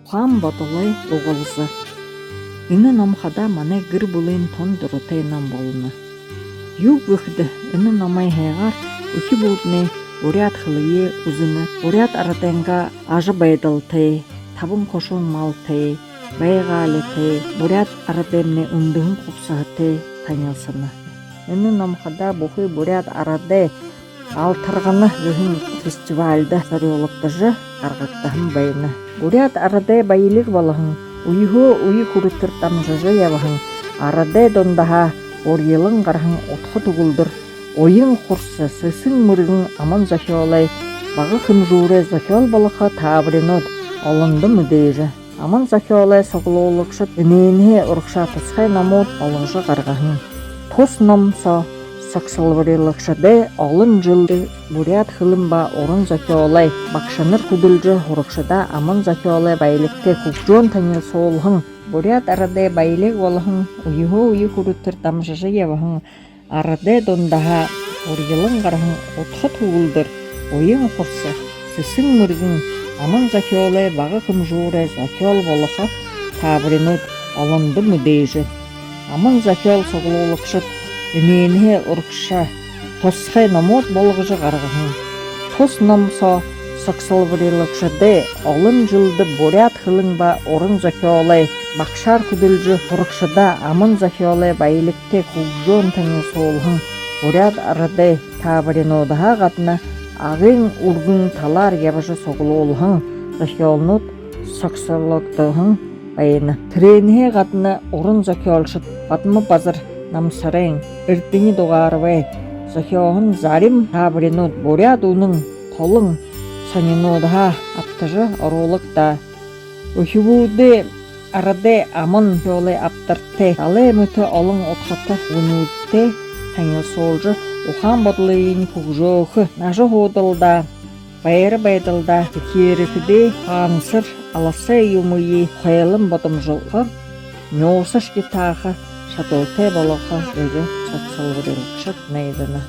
Хан ботолай оғылызы. Үні номхада мане гір бұлын тон дұрытайынан болыны. Юг выхды үні номай хайғар үхі бұлдыны уряд хылые үзіні. Уряд аратенга ажы байдылты, табын қошын малты, байғалыты, уряд аратемне үндігін құпсағыты танылсыны. Үні номхада бұхы уряд арады алтырғыны вихін фестивальда сарыолықтыжы арғаттағын байыны. Уряд арады байлық балығын, уйы күріттір тамжыжы ябығын, арады дондаға орелың қарғын отқы тұғылдыр, ойын құрсы сысын мұрғын аман захиолай, бағы хымжуре захиол балықы табырынод, олынды мүдейжі. Аман захиолай соғылуылықшыт, үнейіне ұрықша тұсқай намуд олыңжы қарғағын. Тос намса сақсылварылықшыды олын жылды бурят хылымба орын захиолай, бақшаныр күділжі ұрықшыда аман захиолай байлықты күкжон таңыл соғылғын. Бурят арады байлық олығын, уйы күріттір тамжыжы евығын, арады дондаға орелың қарғын отқы туғылдыр, ойын құрсы, сысын мұрғын, аман захиолай бағы кымжуре захиол болықы табырынуд олынды мүдейжі. Аман захиол соғылуылықшыт, үнейіне ұрықша тосқай намот болғыжы қарғығын. Тос намса сақсылварылықшыды олын жылды бурят хылыңба орын захиолай, бақшар күділжі ұрықшыда аман захиолай байлікте күгжон таңы соғылғын. Бурят арады табырынудаға қатына ағын ұрғын талар ябыжы соғылуылғын. Захиолнуд сақсылықтығын байыны. Тренге қатына орын захиолшыт батымы базыр намсарың, үртіні доғарывай, захиоғын зарим табырынуд бурят уның қолың санинудаға аптыжы ұрулықта. Үхібуді арады аман жолай аптыртты, алы мүті олың отқаты үнүдті таңыл солжы, ухан бодлыйын күгжоғы, нажы hodылда, байыры байдылда, керікіде қансыр аласы юмыйы қойылым бодым жылғы, нөсіш кетағы, шатылты болығы өзі сатсылғырылықшыт нейдіні.